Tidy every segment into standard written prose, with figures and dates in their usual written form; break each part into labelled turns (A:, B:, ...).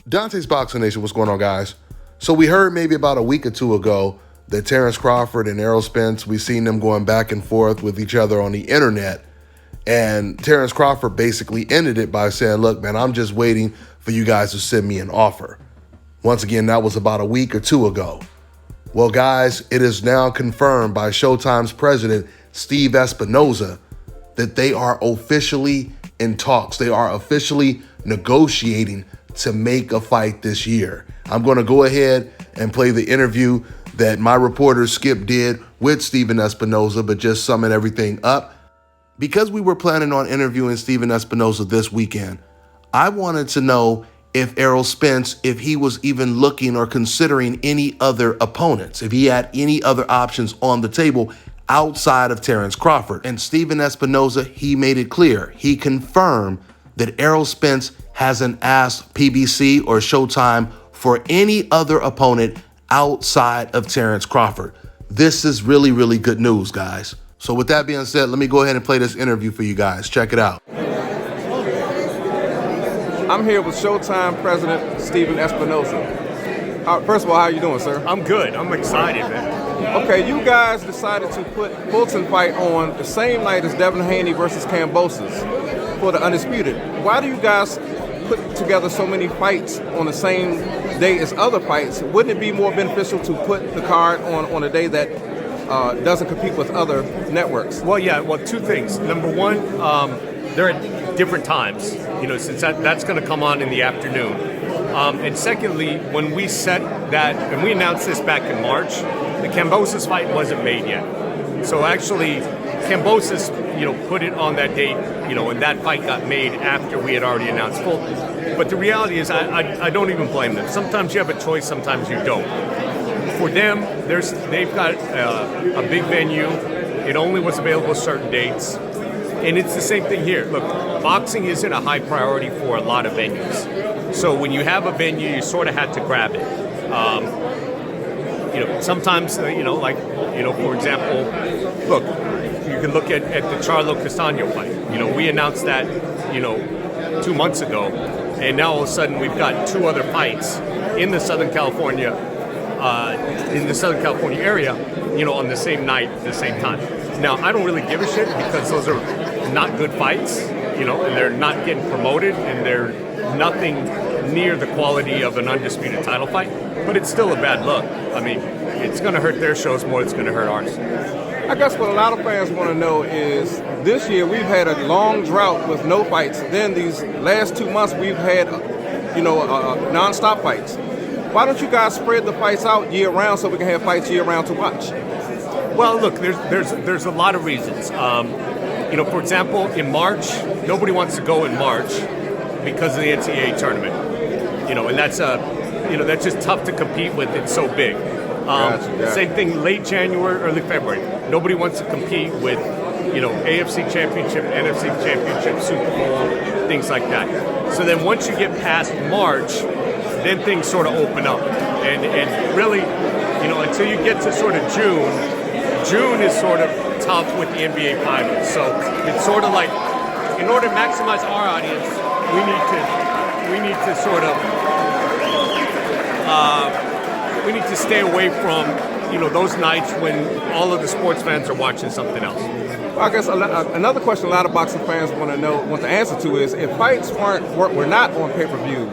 A: Dante's Boxing Nation, what's going on, guys? So we heard maybe about a week or two ago that Terence Crawford and Errol Spence, we seen them going back and forth with each other on the internet. And Terence Crawford basically ended it by saying, look, man, I'm just waiting for you guys to send me an offer. Once again, that was about a week or two ago. Well, guys, it is now confirmed by Showtime's president, Steve Espinoza, that they are officially in talks. They are officially negotiating to make a fight this year. I'm going to go ahead and play the interview that my reporter Skip did with Steven Espinoza, but just summing everything up. Because we were planning on interviewing Steven Espinoza this weekend, I wanted to know if Errol Spence, if he was even looking or considering any other opponents, if he had any other options on the table outside of Terence Crawford. And Steven Espinoza, he made it clear. He confirmed that Errol Spence hasn't asked PBC or Showtime for any other opponent outside of Terence Crawford. This is really, really good news, guys. So with that being said, let me go ahead and play this interview for you guys. Check it out.
B: I'm here with Showtime President Steven Espinoza. First of all, how you doing, sir?
C: I'm good. I'm excited, man.
B: Okay, you guys decided to put Fulton fight on the same night as Devin Haney versus Kambosos for the Undisputed. Why do you guys put together so many fights on the same day as other fights? Wouldn't it be more beneficial to put the card on a day that doesn't compete with other networks?
C: Well, yeah. Well, two things. Number one, they're at different times. Since that's going to come on in the afternoon. And secondly, when we set that, and we announced this back in March, the Kambosos fight wasn't made yet. So actually, Kambosos, put it on that date, and that fight got made after we had already announced Fulton. But the reality is, I don't even blame them. Sometimes you have a choice, sometimes you don't. For them, they've got a big venue. It only was available certain dates. And it's the same thing here. Look, boxing isn't a high priority for a lot of venues. So when you have a venue, you sort of had to grab it. Sometimes, for example, look, you can look at the Charlo Castaño fight. We announced that, 2 months ago, and now all of a sudden we've got two other fights in the Southern California area, on the same night, at the same time. Now, I don't really give a shit because those are not good fights, and they're not getting promoted, and they're nothing near the quality of an undisputed title fight, but it's still a bad look. I mean, it's going to hurt their shows more than it's going to hurt ours.
B: I guess what a lot of fans want to know is this year we've had a long drought with no fights. Then these last 2 months we've had, non-stop fights. Why don't you guys spread the fights out year round so we can have fights year round to watch?
C: Well, look, there's a lot of reasons. For example, in March, nobody wants to go in March because of the NCAA tournament. And that's just tough to compete with. It's so big.
B: Gotcha.
C: Same thing late January, early February. Nobody wants to compete with, AFC Championship, NFC Championship, Super Bowl, things like that. So then once you get past March, then things sort of open up. And really, until you get to sort of June is sort of tough with the NBA Finals. So it's sort of like, in order to maximize our audience, we need to sort of we need to stay away from those nights when all of the sports fans are watching something else.
B: Well, I guess another question a lot of boxing fans want the answer to is, if fights were not on pay-per-view,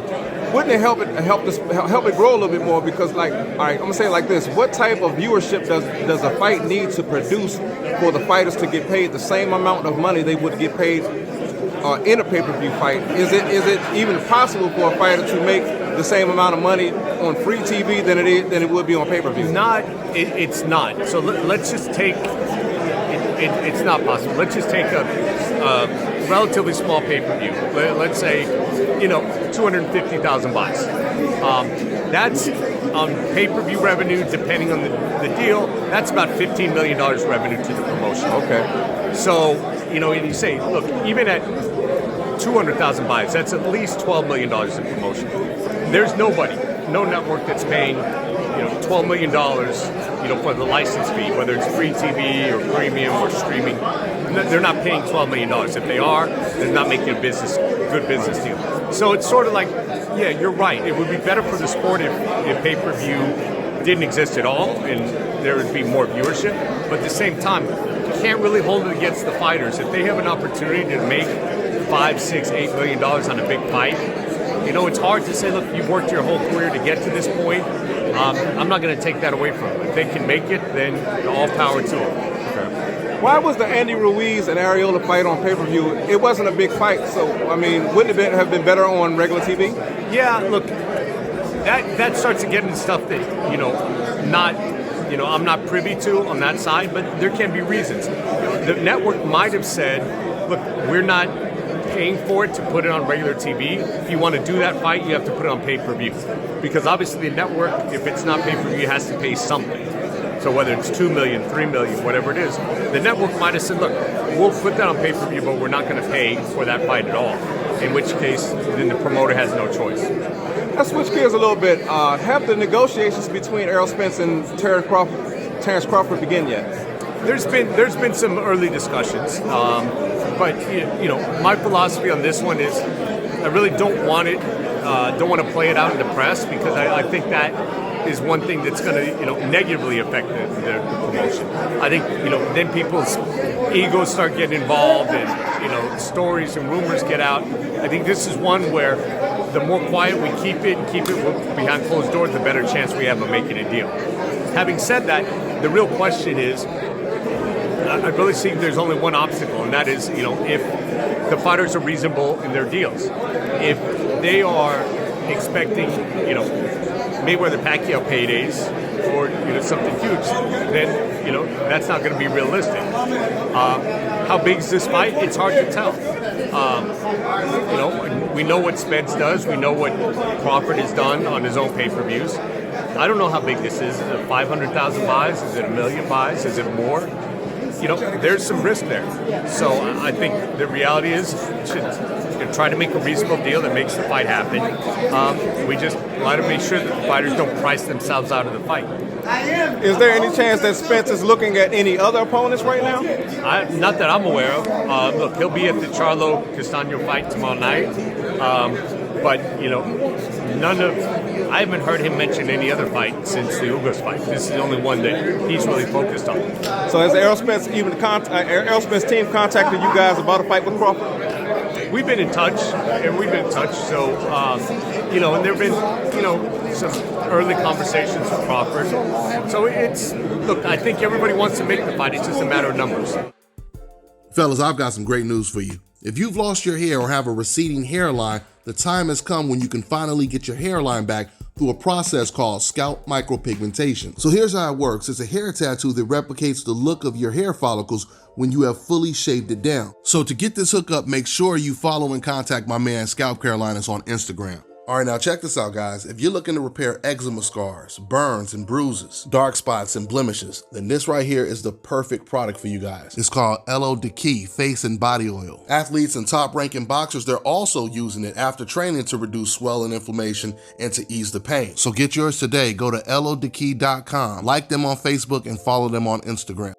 B: wouldn't it help it grow a little bit more? Because, all right, I'm gonna say it like this: what type of viewership does a fight need to produce for the fighters to get paid the same amount of money they would get paid in a pay-per-view fight? Is it even possible for a fighter to make the same amount of money on free TV than it would be on pay-per-view?
C: It's not. So let's just take. It's not possible. Let's just take a relatively small pay-per-view. Let's say, 250,000 bucks. That's pay-per-view revenue, depending on the deal. That's about $15 million revenue to the promotion.
B: Okay.
C: So, and you say, look, even at 200,000 buys, that's at least $12 million in promotion. There's nobody no network that's paying, $12 million, for the license fee, whether it's free TV or premium or streaming. They're not paying $12 million. If they are, they're not making a good business deal. So it's sort of like, yeah, you're right. It would be better for the sport if pay-per-view didn't exist at all and there would be more viewership. But at the same time, you can't really hold it against the fighters. If they have an opportunity to make $5, $6, $8 million on a big fight, it's hard to say, look, you've worked your whole career to get to this point. I'm not going to take that away from them. If they can make it, then all power to them.
B: Okay. Why was the Andy Ruiz and Arreola fight on pay-per-view? It wasn't a big fight, so, wouldn't it have been better on regular TV?
C: Yeah, look, that starts to get into stuff that, I'm not privy to on that side, but there can be reasons. The network might have said, look, we're not paying for it to put it on regular TV. If you want to do that fight, you have to put it on pay-per-view. Because obviously the network, if it's not pay-per-view, has to pay something. So whether it's $2 million, $3 million, whatever it is, the network might have said, look, we'll put that on pay-per-view, but we're not going to pay for that fight at all. In which case, then the promoter has no choice.
B: Let's switch gears a little bit. Have the negotiations between Errol Spence and Terence Crawford begin yet?
C: There's been some early discussions, but my philosophy on this one is I really don't want to play it out in the press, because I think that is one thing that's going to negatively affect the promotion. I think then people's egos start getting involved, and stories and rumors get out. I think this is one where the more quiet we keep it behind closed doors, the better chance we have of making a deal. Having said that, the real question is, I really think there's only one obstacle, and that is, if the fighters are reasonable in their deals. If they are expecting, Mayweather-Pacquiao paydays or something huge, then that's not going to be realistic. How big is this fight? It's hard to tell. We know what Spence does. We know what Crawford has done on his own pay-per-views. I don't know how big this is. Is it 500,000 buys? Is it 1 million buys? Is it more? There's some risk there. So I think the reality is, try to make a reasonable deal that makes the fight happen. We just want to make sure that the fighters don't price themselves out of the fight.
B: Is there any chance that Spence is looking at any other opponents right now?
C: Not that I'm aware of. Look, he'll be at the Charlo Castano fight tomorrow night. But I haven't heard him mention any other fight since the Ugas fight. This is the only one that he's really focused on.
B: So has Errol Spence Errol Spence team contacted you guys about a fight with Crawford?
C: We've been in touch, So, and there've been, some early conversations with Crawford. So look, I think everybody wants to make the fight. It's just a matter of numbers.
A: Fellas, I've got some great news for you. If you've lost your hair or have a receding hairline, the time has come when you can finally get your hairline back through a process called scalp micropigmentation. So here's how it works. It's a hair tattoo that replicates the look of your hair follicles when you have fully shaved it down. So to get this hookup, make sure you follow and contact my man Scalp Carolinas on Instagram. All right, now check this out, guys. If you're looking to repair eczema scars, burns and bruises, dark spots and blemishes, then this right here is the perfect product for you guys. It's called Errol Face and Body Oil. Athletes and top-ranking boxers, they're also using it after training to reduce swelling, inflammation, and to ease the pain. So get yours today. Go to erroldekey.com, like them on Facebook, and follow them on Instagram.